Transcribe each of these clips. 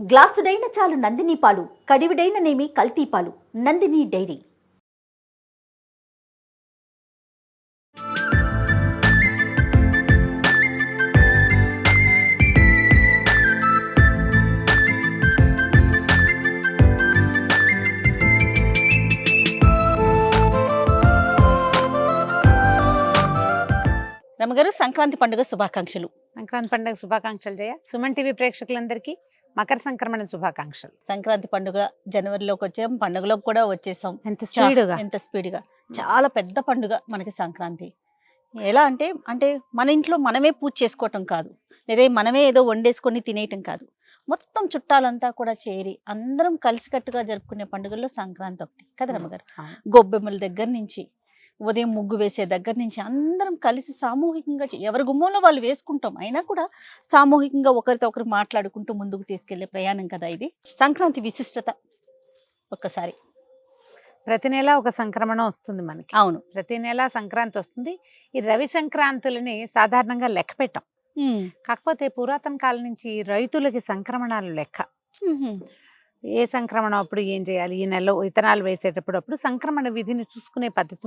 గ్లాసుడైన చాలు నందిని పాలు, కడివిడైన నేమి కల్తీ పాలు. నందిని డైరీ. రమగారు, సంక్రాంతి పండుగ శుభాకాంక్షలు. సంక్రాంతి పండుగ శుభాకాంక్షలు జయ. సుమన్ టీవీ ప్రేక్షకులందరికీ మకర సంక్రమణ శుభాకాంక్షలు. సంక్రాంతి పండుగ జనవరిలోకి వచ్చాం, పండుగలోకి కూడా వచ్చేసాం. ఎంత స్పీడ్గా చాలా పెద్ద పండుగ మనకి సంక్రాంతి. ఎలా అంటే అంటే మన ఇంట్లో మనమే పూజ చేసుకోవటం కాదు, లేదా మనమే ఏదో వండేసుకొని తినేయటం కాదు. మొత్తం చుట్టాలంతా కూడా చేరి అందరం కలిసికట్టుగా జరుపుకునే పండుగల్లో సంక్రాంతి ఒకటి కదా రమగారు. గొబ్బెమ్మల దగ్గర నుంచి, ఉదయం ముగ్గు వేసే దగ్గర నుంచి అందరం కలిసి సామూహికంగా ఎవరి గుమ్మంలో వాళ్ళు వేసుకుంటాం. అయినా కూడా సామూహికంగా ఒకరితో ఒకరు మాట్లాడుకుంటూ ముందుకు తీసుకెళ్లే ప్రయాణం కదా ఇది. సంక్రాంతి విశిష్టత ఒక్కసారి. ప్రతి నెల ఒక సంక్రమణం వస్తుంది మనకి. అవును, ప్రతి నెల సంక్రాంతి వస్తుంది. ఈ రవి సంక్రాంతులని సాధారణంగా లెక్క పెట్టాం. కాకపోతే పురాతన కాలం నుంచి రైతులకి సంక్రమణాలు లెక్క. ఏ సంక్రమణం అప్పుడు ఏం చేయాలి, ఈ నెలలో విత్తనాలు వేసేటప్పుడు సంక్రమణ విధిని చూసుకునే పద్ధతి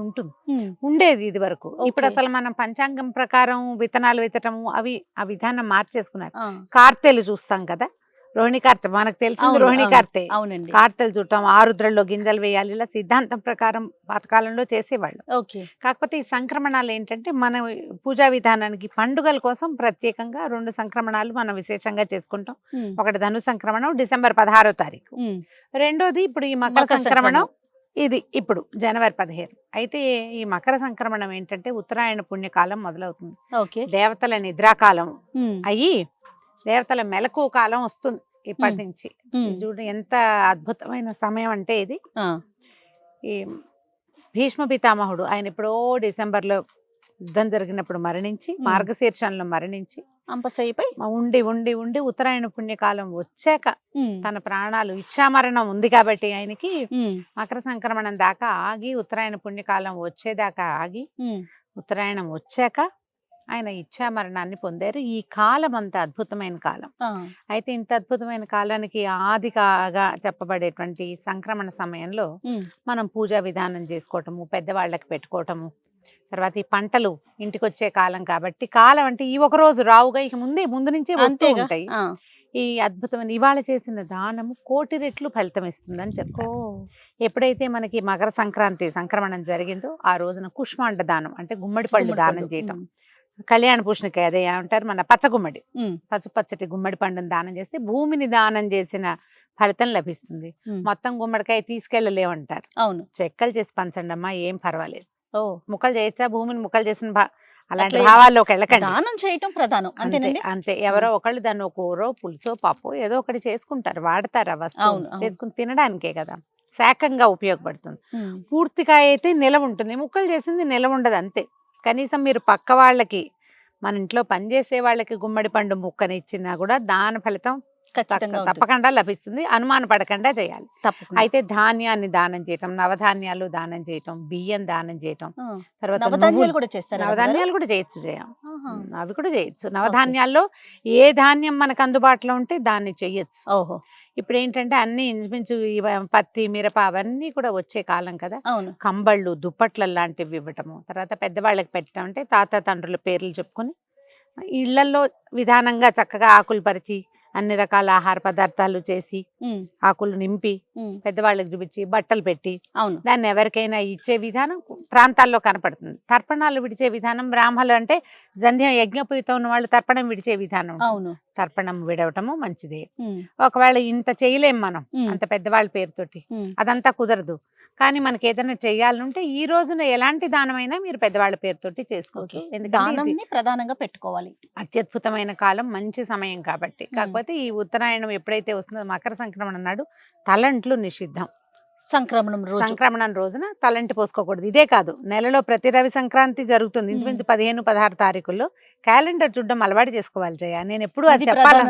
ఉండేది ఇది వరకు. ఇప్పుడు అసలు మనం పంచాంగం ప్రకారం విత్తనాలు విత్తటము అవి ఆ విధానం మార్చేసుకున్నారు. కార్తెలు చూస్తాం కదా, రోహిణి కార్తె మనకు తెలిసింది. రోహిణి కార్తె, కార్తెలు చూడటం, ఆరుద్రల్లో గింజలు వేయాలి, ఇలా సిద్ధాంతం ప్రకారం పాతకాలంలో చేసేవాళ్ళు. కాకపోతే ఈ సంక్రమణాలు ఏంటంటే మన పూజా విధానానికి పండుగల కోసం ప్రత్యేకంగా 2 సంక్రమణాలు మనం విశేషంగా చేసుకుంటాం. ఒకటి ధను సంక్రమణం డిసెంబర్ 16వ తారీఖు, రెండోది ఇప్పుడు ఈ మకర సంక్రమణం, ఇది ఇప్పుడు జనవరి 15. అయితే ఈ మకర సంక్రమణం ఏంటంటే ఉత్తరాయణ పుణ్యకాలం మొదలవుతుంది. దేవతల నిద్రాకాలం అయ్యి దేవతల మెలకు కాలం వస్తుంది ఇప్పటి నుంచి. చూడు ఎంత అద్భుతమైన సమయం అంటే ఇది. ఈ భీష్మ పితామహుడు ఆయన ఎప్పుడో డిసెంబర్లో యుద్ధం జరిగినప్పుడు మరణించి, మార్గశీర్షంలో మరణించి అంపశయ్యపై ఉండి ఉండి ఉండి ఉత్తరాయణ పుణ్యకాలం వచ్చాక తన ప్రాణాలు, ఇచ్చామరణం ఉంది కాబట్టి ఆయనకి మకర సంక్రమణం దాకా ఆగి, ఉత్తరాయణ పుణ్యకాలం వచ్చేదాకా ఆగి, ఉత్తరాయణం వచ్చాక ఆయన ఇచ్చామరణాన్ని పొందారు. ఈ కాలం అంత అద్భుతమైన కాలం. అయితే ఇంత అద్భుతమైన కాలానికి ఆదిగా చెప్పబడేటువంటి సంక్రమణ సమయంలో మనం పూజా విధానం చేసుకోవటము, పెద్దవాళ్ళకి పెట్టుకోవటము, తర్వాత ఈ పంటలు ఇంటికి వచ్చే కాలం కాబట్టి, కాలం అంటే ఈ ఒక రోజు రావుగా ఇక ముందు నుంచే వస్తూ ఉంటాయి. ఈ అద్భుతమైన ఇవాళ చేసిన దానము 1,000,000 రెట్లు ఫలితం ఇస్తుందని చెప్తారు. ఎప్పుడైతే మనకి మకర సంక్రాంతి సంక్రమణం జరిగిందో ఆ రోజున కుష్మాండ దానం అంటే గుమ్మడి పళ్ళు దానం చేయటం, కళ్యాణ పూషణకాయ అదే అంటారు మన పచ్చగుమ్మడి, పచ్చటి గుమ్మడి పండుని దానం చేస్తే భూమిని దానం చేసిన ఫలితం లభిస్తుంది. మొత్తం గుమ్మడికాయ తీసుకెళ్ళలేమంటారు. అవును, చెక్కలు చేసి పంచండి అమ్మా, ఏం పర్వాలేదు. ముక్కలు చేయొచ్చా, భూమిని ముక్కలు చేసిన అలాంటి భావాల్లోకి వెళ్ళకండి. దానం చేయటం ప్రధానం, అంతే. ఎవరో ఒకళ్ళు దాన్ని కూరో పులుసో పప్పు ఏదో ఒకటి చేసుకుంటారు, వాడతారు. ఆ వస్తువు చేసుకుని తినడానికే కదా, శాకంగా ఉపయోగపడుతుంది. పూర్తిగా అయితే నిలవ ఉంటుంది, ముక్కలు చేసింది నిలవ ఉండదు. అంతే. కనీసం మీరు పక్క వాళ్ళకి, మన ఇంట్లో పనిచేసే వాళ్ళకి గుమ్మడి పండు ముక్కని ఇచ్చినా కూడా దాని ఫలితం తప్పకుండా లభిస్తుంది. అనుమాన పడకుండా చేయాలి. అయితే ధాన్యాన్ని దానం చేయటం, నవధాన్యాలు దానం చేయటం, బియ్యం దానం చేయటం, తర్వాత నవధాన్యాలు కూడా చేయొచ్చు. అవి కూడా చేయొచ్చు. నవధాన్యాల్లో ఏ ధాన్యం మనకు అందుబాటులో ఉంటే దాన్ని చెయ్యొచ్చు. ఇప్పుడు ఏంటంటే అన్ని ఇంచుమించు పత్తి, మిరప అవన్నీ కూడా వచ్చే కాలం కదా. కంబళ్ళు, దుప్పట్ల లాంటివి ఇవ్వటము, తర్వాత పెద్దవాళ్ళకి పెట్టడం అంటే తాత తండ్రుల పేర్లు చెప్పుకొని ఇళ్లలో విధానంగా చక్కగా ఆకులు పరిచి అన్ని రకాల ఆహార పదార్థాలు చేసి ఆకులు నింపి పెద్దవాళ్ళకి చూపించి బట్టలు పెట్టి దాన్ని ఎవరికైనా ఇచ్చే విధానం ప్రాంతాల్లో కనపడుతుంది. తర్పణాలు విడిచే విధానం బ్రాహ్మణులు అంటే జంధ్యం యజ్ఞపూయితం ఉన్న వాళ్ళు తర్పణం విడిచే విధానం. తర్పణం విడవటము మంచిదే. ఒకవేళ ఇంత చేయలేం మనం అంత పెద్దవాళ్ళ పేరుతోటి, అదంతా కుదరదు. కానీ మనకి ఏదైనా చెయ్యాలంటే ఈ రోజున ఎలాంటి దానమైనా మీరు పెద్దవాళ్ళ పేరుతోటి చేసుకోవచ్చు. ఎందుకంటే ప్రధానంగా పెట్టుకోవాలి. అత్యద్భుతమైన కాలం, మంచి సమయం కాబట్టి. కాకపోతే ఈ ఉత్తరాయణం ఎప్పుడైతే వస్తుందో మకర సంక్రమణ నాడు తలంట్లు నిషిద్ధం. సంక్రమణం రోజున తలంటి పోసుకోకూడదు. ఇదే కాదు, నెలలో ప్రతి రవి సంక్రాంతి జరుగుతుంది. ఇంచుమించు 15-16 తారీఖుల్లో క్యాలెండర్ చూడడం అలవాటు చేసుకోవాలి జయ. నేను ఎప్పుడు అది చెప్పాలి,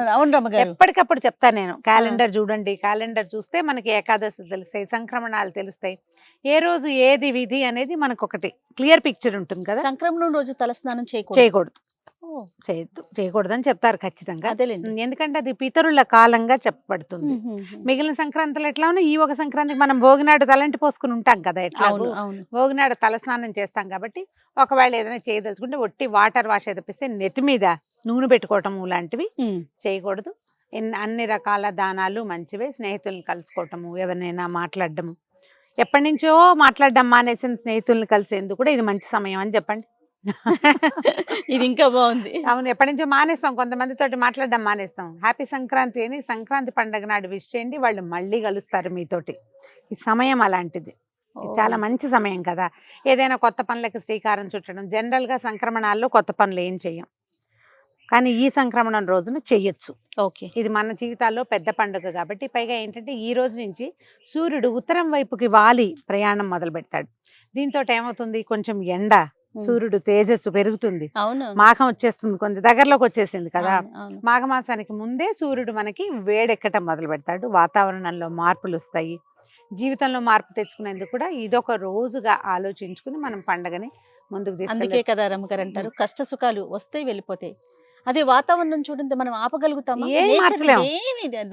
ఎప్పటికప్పుడు చెప్తాను నేను. క్యాలెండర్ చూడండి, క్యాలెండర్ చూస్తే మనకి ఏకాదశి తెలుస్తాయి, సంక్రమణాలు తెలుస్తాయి, ఏ రోజు ఏది విధి అనేది మనకు ఒకటి క్లియర్ పిక్చర్ ఉంటుంది కదా. సంక్రమణం రోజు తలస్నానం చేయకూడదు. చేయకూడదని చెప్తారు ఖచ్చితంగా. అదేలేండి. ఎందుకంటే అది పితరుల కాలంగా చెప్పబడుతుంది. మిగిలిన సంక్రాంతులు ఎట్లా ఉన్నా ఈ ఒక సంక్రాంతికి మనం భోగినాడు తలంటి పోసుకుని ఉంటాం కదా, ఎట్లా భోగినాడు తలస్నానం చేస్తాం కాబట్టి ఒకవేళ ఏదైనా చేయదలుచుకుంటే ఒట్టి వాటర్ వాష్ తెప్పిస్తే నెత్తి మీద నూనె పెట్టుకోవటం లాంటివి చేయకూడదు. అన్ని రకాల దానాలు మంచివే. స్నేహితులను కలుసుకోవటము, ఎవరినైనా మాట్లాడటము, ఎప్పటి నుంచో మాట్లాడడం మానేసిన స్నేహితులను కలిసేందుకు కూడా ఇది మంచి సమయం అని చెప్పండి. ఇది ఇంకా బాగుంది. అవును, ఎప్పటి నుంచో మానేస్తాం, కొంతమందితో మాట్లాడడం మానేస్తాం. హ్యాపీ సంక్రాంతి అని సంక్రాంతి పండుగ నాడు విష్ చేయండి, వాళ్ళు మళ్ళీ కలుస్తారు మీతోటి. ఈ సమయం అలాంటిది, చాలా మంచి సమయం కదా. ఏదైనా కొత్త పనులకు శ్రీకారం చుట్టడం. జనరల్గా సంక్రమణాల్లో కొత్త పనులు ఏం చెయ్యం, కానీ ఈ సంక్రమణం రోజున చెయ్యొచ్చు. ఓకే, ఇది మన జీవితాల్లో పెద్ద పండుగ కాబట్టి. పైగా ఏంటంటే ఈ రోజు నుంచి సూర్యుడు ఉత్తరం వైపుకి వాలి ప్రయాణం మొదలు పెడతాడు. దీంతో ఏమవుతుంది, కొంచెం ఎండ, సూర్యుడు తేజస్సు పెరుగుతుంది. మాఘం వచ్చేస్తుంది, కొంత దగ్గరలోకి వచ్చేసింది కదా. మాఘమాసానికి ముందే సూర్యుడు మనకి వేడెక్కటం మొదలు పెడతాడు. వాతావరణంలో మార్పులు వస్తాయి. జీవితంలో మార్పు తెచ్చుకునేందుకు కూడా ఇదొక రోజుగా ఆలోచించుకుని మనం పండగని ముందుకు తీసుకెళ్ళాలి. అందుకే కదా రమ్మగారు అంటారు, కష్ట సుఖాలు వస్తే వెళ్ళిపోతాయి, అదే వాతావరణం చూడండి మనం ఆపగలుగుతాము,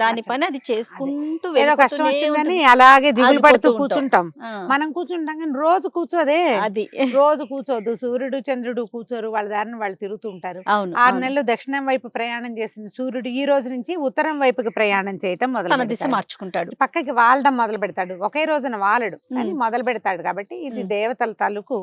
దాని పని అది చేసుకుంటూ ఏదో కష్టం వచ్చిందని అలాగే దిగులు పడుతూ కూర్చుంటాం. మనం కూర్చుంటాం కానీ రోజు కూర్చోదే, అది రోజు కూర్చోదు. సూర్యుడు చంద్రుడు కూర్చోరు, వాళ్ళ దారిని వాళ్ళు తిరుగుతూ ఉంటారు. 6 నెలలు దక్షిణం వైపు ప్రయాణం చేసిన సూర్యుడు ఈ రోజు నుంచి ఉత్తరం వైపుకి ప్రయాణం చేయటం మొదలు దిశ మార్చుకుంటాడు, పక్కకి వాలడం మొదలు పెడతాడు. ఒకే రోజున వాలడు అని మొదలు పెడతాడు. కాబట్టి ఇది దేవతల తాలూకు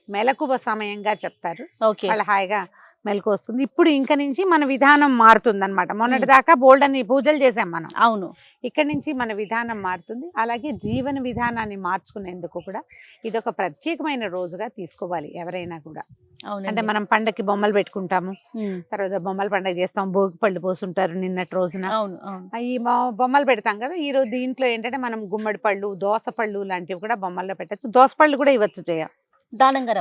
మెలకువ సమయంగా చెప్తారు. వాళ్ళ హాయిగా మెలకు వస్తుంది. ఇప్పుడు ఇంక నుంచి మన విధానం మారుతుంది అనమాట. మొన్నటి దాకా బోల్డ్ అని పూజలు చేసాం మనం. అవును, ఇక్కడ నుంచి మన విధానం మారుతుంది. అలాగే జీవన విధానాన్ని మార్చుకునేందుకు కూడా ఇదొక ప్రత్యేకమైన రోజుగా తీసుకోవాలి ఎవరైనా కూడా. అంటే మనం పండగకి బొమ్మలు పెట్టుకుంటాము, తర్వాత బొమ్మల పండుగ చేస్తాం, భోగి పళ్ళు పోసుంటారు నిన్నటి రోజున. ఈ బొమ్మలు పెడతాం కదా. ఈ రోజు దీంట్లో ఏంటంటే మనం గుమ్మడి పళ్ళు, దోస పళ్ళు లాంటివి కూడా బొమ్మల్లో పెట్టచ్చు. దోస పళ్ళు కూడా ఇవ్వచ్చు దానంగా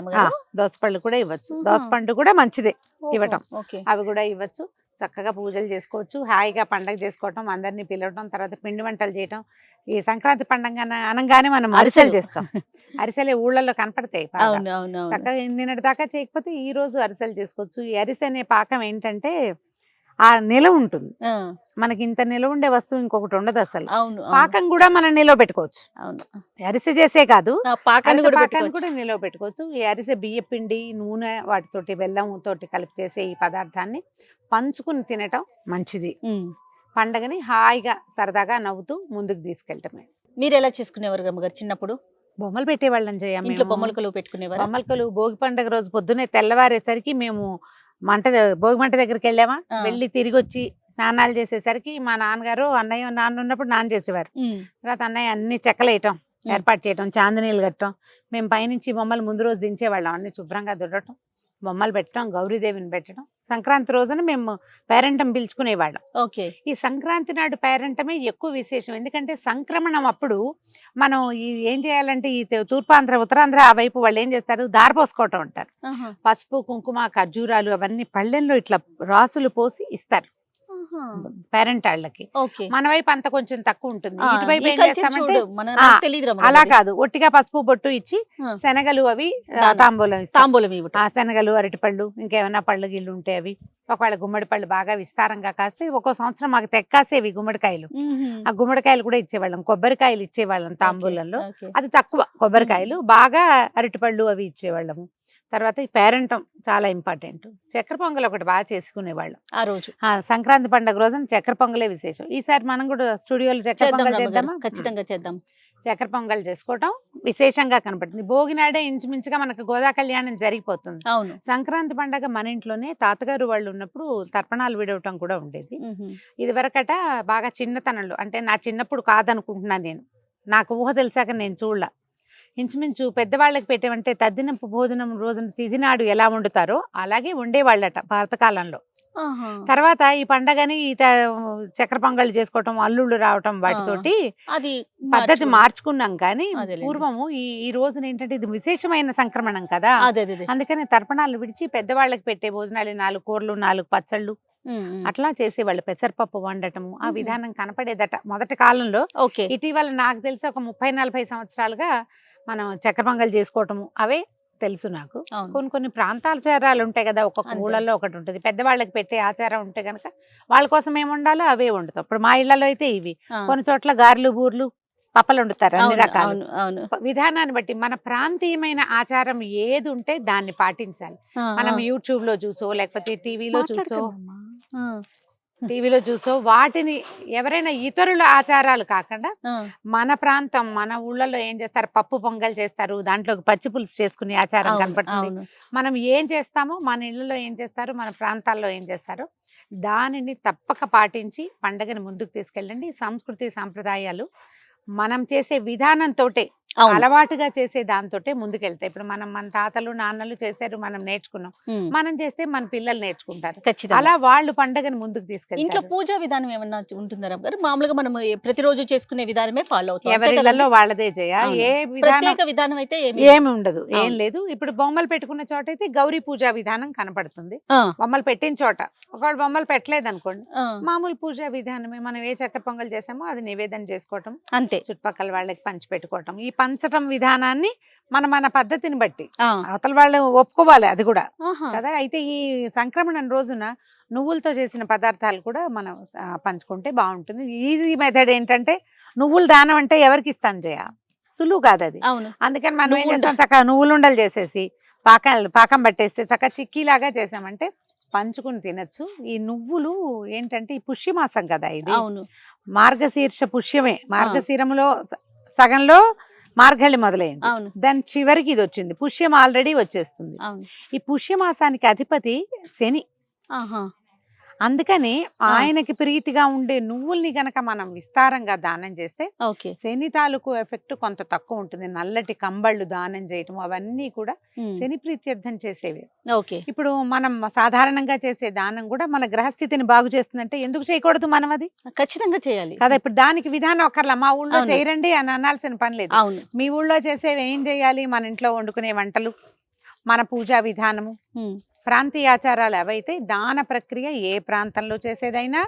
దోసపళ్ళు కూడా ఇవ్వచ్చు. దోసపండు కూడా మంచిదే ఇవ్వటం, అవి కూడా ఇవ్వచ్చు. చక్కగా పూజలు చేసుకోవచ్చు, హాయిగా పండగ చేసుకోవటం, అందరినీ పిలవటం, తర్వాత పిండి వంటలు చేయటం. ఈ సంక్రాంతి పండుగ అనగానే మనం అరిసెలు చేస్తాం. అరిసెలే ఊళ్ళల్లో కనపడతాయి. చక్కగా నిన్నటి దాకా చేయకపోతే ఈ రోజు అరిసెలు చేసుకోవచ్చు. ఈ అరిసె అనే పాకం ఏంటంటే ఆ నిలవ ఉంటుంది, మనకి ఇంత నిలవ ఉండే వస్తువు ఇంకొకటి ఉండదు అసలు. పాకం కూడా మనం నిలవ పెట్టుకోవచ్చు. అరిసె చేసే కాదు, పాకాన్ని కూడా నిలవ పెట్టుకోవచ్చు. ఈ అరిసె బియ్య పిండి, నూనె, వాటితోటి బెల్లం తోటి కలిపి చేసే ఈ పదార్థాన్ని పంచుకుని తినటం మంచిది. పండగని హాయిగా సరదాగా నవ్వుతూ ముందుకు తీసుకెళ్ళటమే. మీరు ఎలా చేసుకునేవారు రమ్మగారు చిన్నప్పుడు? బొమ్మలు పెట్టేవాళ్ళం చేయము, బొమ్మల కొలువు పెట్టుకునేవారు. బొమ్మల కొలువు భోగి పండుగ రోజు పొద్దున్నే తెల్లవారేసరికి మేము భోగి మంట దగ్గరికి వెళ్ళామా, వెళ్ళి తిరిగి వచ్చి స్నానాలు చేసేసరికి మా నాన్నగారు, అన్నయ్య నాన్న ఉన్నప్పుడు నాన్న చేసేవారు. తర్వాత అన్నయ్య అన్ని చెక్కలేయటం, ఏర్పాటు చేయటం, చాందనీలు కట్టడం. మేము పైనుంచి బొమ్మలు ముందు రోజు దించేవాళ్ళం, అన్ని శుభ్రంగా దుడటం, బొమ్మలు పెట్టడం, గౌరీదేవిని పెట్టడం. సంక్రాంతి రోజున మేము పేరెంటం పిలుచుకునేవాళ్ళం. ఈ సంక్రాంతి నాడు పేరెంటమే ఎక్కువ విశేషం. ఎందుకంటే సంక్రమణం అప్పుడు మనం ఏం చేయాలంటే ఈ తూర్పాంధ్ర ఉత్తరాంధ్ర ఆ వైపు వాళ్ళు ఏం చేస్తారు, దారపోసుకోవటం అంటారు. పసుపు కుంకుమ ఖర్జూరాలు అవన్నీ పళ్ళెంలో ఇట్లా రాసులు పోసి ఇస్తారు పేరెంటాళ్ళకి. మన వైపు అంత కొంచెం తక్కువ ఉంటుంది. ఇటువైపు ఏం చేస్తామంటే అలా కాదు, ఒట్టిగా పసుపు బొట్టు ఇచ్చి శనగలు అవి తాంబూలం ఆ శనగలు, అరటిపళ్ళు, ఇంకేమైనా పళ్ళు గిళ్ళు ఉంటే అవి. ఒకవేళ గుమ్మడి పళ్ళు బాగా విస్తారంగా కాస్తే ఒక్కో సంవత్సరం మాకు తెక్కాసేవి గుమ్మడికాయలు. ఆ గుమ్మడికాయలు కూడా ఇచ్చేవాళ్ళం. కొబ్బరికాయలు ఇచ్చేవాళ్ళం తాంబూలంలో, అది తక్కువ. కొబ్బరికాయలు బాగా, అరటిపళ్ళు అవి ఇచ్చేవాళ్ళము. తర్వాత ఈ పేరెంటం చాలా ఇంపార్టెంట్. చక్కెర పొంగల్ ఒకటి బాగా చేసుకునేవాళ్ళం ఆ రోజు. సంక్రాంతి పండుగ రోజున చక్కెర పొంగలే విశేషం. ఈసారి మనం కూడా స్టూడియోలో చక్కెర పొంగల్ చేద్దామా? ఖచ్చితంగా చేద్దాం. చక్కెర పొంగల్ చేసుకోవటం విశేషంగా కనపడుతుంది. భోగినాడే ఇంచుమించుగా మనకు గోదా కళ్యాణం జరిగిపోతుంది. సంక్రాంతి పండుగ మన ఇంట్లోనే తాతగారు వాళ్ళు ఉన్నప్పుడు తర్పణాలు విడవటం కూడా ఉండేది. ఇది వరకట బాగా చిన్నతనంలో, అంటే నా చిన్నప్పుడు కాదనుకుంటున్నాను నేను, నాకు ఊహ తెలిసాక నేను చూడలా. ఇంచుమించు పెద్దవాళ్ళకి పెట్టేవంటే తద్దినపు భోజనం రోజున తిథి నాడు ఎలా వండుతారో అలాగే వండేవాళ్ళట పాతకాలంలో. తర్వాత ఈ పండగని చక్కెర పొంగళ్ళు చేసుకోవటం, అల్లుళ్ళు రావటం, వాటితోటి అది పద్ధతి మార్చుకున్నాం. కానీ పూర్వము ఈ రోజున ఏంటంటే ఇది విశేషమైన సంక్రమణం కదా, అందుకని తర్పణాలు విడిచి పెద్దవాళ్ళకి పెట్టే భోజనాలు 4 కూరలు, 4 పచ్చళ్ళు అట్లా చేసేవాళ్ళు. పెసరపప్పు వండటము ఆ విధానం కనపడేదట మొదటి కాలంలో. ఇటీవల నాకు తెలిసి ఒక 30-40 సంవత్సరాలుగా మనం చక్కెర పొంగల్ చేసుకోవటము అవే తెలుసు నాకు. అవును. కొన్ని కొన్ని ప్రాంతాచారాలు ఉంటాయి కదా, ఒక్కొక్క అంతే. ఊళ్ళల్లో ఒకటి ఉంటుంది. పెద్దవాళ్ళకి పెట్టే ఆచారం ఉంటే కనుక వాళ్ళ కోసం ఏమి వండాలో అవే వండుతాం. ఇప్పుడు మా ఇళ్లలో అయితే ఇవి, ఆ, కొన్ని చోట్ల గారెలు, బూర్లు, పప్పలు వండుతారు, అన్ని అవును రకాలు. అవును అవును. విధానాన్ని బట్టి మన ప్రాంతీయమైన ఆచారం ఏది ఉంటే దాన్ని పాటించాలి. ఆ, మనం ఆ. యూట్యూబ్ లో చూసో లేకపోతే టీవీలో చూసో మాట్లాడకండమ్మా. ఆ, వాటిని ఎవరైనా ఇతరుల ఆచారాలు కాకుండా ఆ, మన ప్రాంతం, మన ఊళ్ళలో ఏం చేస్తారు, పప్పు పొంగల్ చేస్తారు, దాంట్లోకి పచ్చి పులుసు చేసుకునే ఆచారం అవును కనపడుతుంది. అవును. మనం ఏం చేస్తామో, మన ఇళ్ళలో ఏం చేస్తారు, మన ప్రాంతాల్లో ఏం చేస్తారో దానిని తప్పక పాటించి పండగని ముందుకు తీసుకెళ్ళండి. సంస్కృతి సాంప్రదాయాలు మనం చేసే విధానంతోటే, అవును. అలవాటుగా చేసే దాంతోటే ముందుకెళ్తాయి. ఇప్పుడు మనం మన తాతలు నాన్నలు చేశారు, మనం నేర్చుకున్నాం, ఉమ్, మనం చేస్తే మన పిల్లలు నేర్చుకుంటారు. ఖచ్చితంగా. అలా వాళ్ళు పండగని ముందుకు ఇంట్లో తీసుకెళ్తారు. పూజా విధానం ఏమన్నా ఉంటుందా రమ్య గారు? మామూలుగా మనం ప్రతిరోజు చేసుకునే విధానమే ఫాలో అవుతాం, అంతే ఎవరిళ్ళలో కదండి? వాళ్ళదే చేయ, అవును. ఏ విధానం ప్రత్యేక విధానం అయితే ఏమి ఉండదు, ఏం అవును. లేదు. ఇప్పుడు బొమ్మలు పెట్టుకున్న చోట అయితే గౌరీ పూజా విధానం కనపడుతుంది. ఆ, బొమ్మలు పెట్టిన చోట, ఒకవేళ బొమ్మలు పెట్టలేదు అనుకోండి, ఆ, మామూలు పూజా విధానమే. మనం ఏ చక్కెర పొంగల్ చేసామో అది నివేదన చేసుకోవటం, అంతే. చుట్టుపక్కల వాళ్ళకి పంచి పెట్టుకోవటం. ఈ పంచటం విధానాన్ని మన పద్ధతిని బట్టి ఆ, అవతల వాళ్ళు ఒప్పుకోవాలి, అది కూడా ఆహా. కదా. అయితే ఈ సంక్రమణ రోజున నువ్వులతో చేసిన పదార్థాలు కూడా మనం పంచుకుంటే బాగుంటుంది. ఈజీ మెథడ్ ఏంటంటే, నువ్వుల దానం అంటే ఎవరికి ఇస్తాను చేయ, సులువు కాదు అది. అవును. అందుకని మనం ఏం నువ్వుండ. చేస్తాం, చక్కగా నువ్వులు ఉండలు చేసేసి పాకం పట్టేస్తే చక్కగా చిక్కీలాగా చేసామంటే పంచుకుని తినచ్చు. ఈ నువ్వులు ఏంటంటే ఈ పుష్యమాసం కదా ఇది, అవును. మార్గశీర్ష పుష్యమే. మార్గశీరంలో సగంలో మార్గళి మొదలైంది, అవును దాని చివరికి ఇది వచ్చింది, పుష్యం ఆల్రెడీ వచ్చేస్తుంది. అవును. ఈ పుష్యమాసానికి అధిపతి శని. ఆహా. అందుకని ఆయనకి ప్రీతిగా ఉండే నువ్వుల్ని గనక మనం విస్తారంగా దానం చేస్తే ఓకే. శని తాలూకు ఎఫెక్ట్ కొంత తక్కువ ఉంటుంది. నల్లటి కంబళ్ళు దానం చేయటం అవన్నీ కూడా ఉమ్, శని ప్రీత్యర్థం చేసేవి. ఓకే. ఇప్పుడు మనం సాధారణంగా చేసే దానం కూడా మన గ్రహస్థితిని బాగు చేస్తుందంటే ఎందుకు చేయకూడదు మనం అది ఖచ్చితంగా చేయాలి కదా. ఇప్పుడు దానికి విధానం ఒకర్లా మా ఊళ్ళో అవును. చేయరండి అని అనాల్సిన పని లేదు. అవును. మీ ఊళ్ళో చేసేవి ఏం చేయాలి, మన ఇంట్లో వండుకునే వంటలు, మన పూజా విధానము, ఉమ్, ప్రాంతీయ ఆచారాలు అవైతే దాన ప్రక్రియ ఏ ప్రాంతంలో చేసేదైనా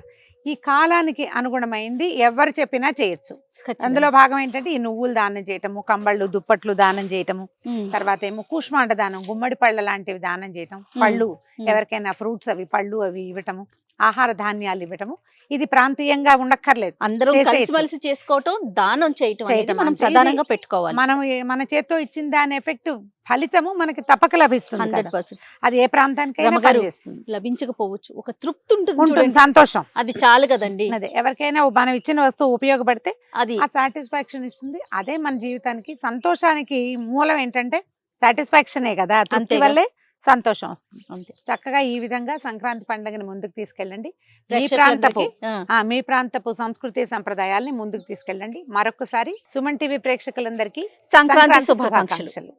ఈ కాలానికి అనుగుణమైంది ఎవరు చెప్పినా చేయొచ్చు. ఖచ్చితంగా. అందులో భాగం ఏంటంటే ఈ నువ్వులు దానం చేయటము, కంబళ్ళు దుప్పట్లు దానం చేయటము, ఉమ్, తర్వాత ఏమో కూష్మాండ దానం, గుమ్మడి పళ్ళ లాంటివి దానం చేయటం, పళ్ళు ఎవరికైనా ఫ్రూట్స్ అవి పళ్ళు అవి ఇవ్వటము, ఆహార ధాన్యాలు ఇవ్వటము. ఇది ప్రాంతీయంగా ఉండక్కర్లేదు, అందరం కలిసిమెలిసి చేసుకోవటం, దానం చేయటం అనేది మనం అంటే ప్రధానంగా పెట్టుకోవాలి. మనం మన చేత్తో ఇచ్చిన దాని ఎఫెక్ట్ ఫలితము మనకి తప్పక లభిస్తుంది కదా. 100% అది ఏ ప్రాంతానికైనా రమగారు, పనిచేస్తుంది. లభించకపోవచ్చు, ఒక తృప్తి ఉంటుంది ఉంటుంది, చూడండి, సంతోషం. అది చాలు కదండి. అదే ఎవరికైనా మనం ఇచ్చిన వస్తువు ఉపయోగపడితే అది ఆ సాటిస్ఫాక్షన్ ఇస్తుంది. అదే మన జీవితానికి సంతోషానికి మూలం ఏంటంటే సాటిస్ఫాక్షనే కదా. తృప్తి అంతేగా. వల్లే సంతోషం వస్తుంది. అంతే. చక్కగా ఈ విధంగా సంక్రాంతి పండుగని ముందుకు తీసుకెళ్ళండి. ప్రేక్షకులందరికీ, మీ ప్రాంతపు సంస్కృతి సంప్రదాయాల్ని ముందుకు తీసుకెళ్ళండి. మరొకసారి సుమన్ టీవీ ప్రేక్షకులందరికీ సంక్రాంతి శుభాకాంక్షలు.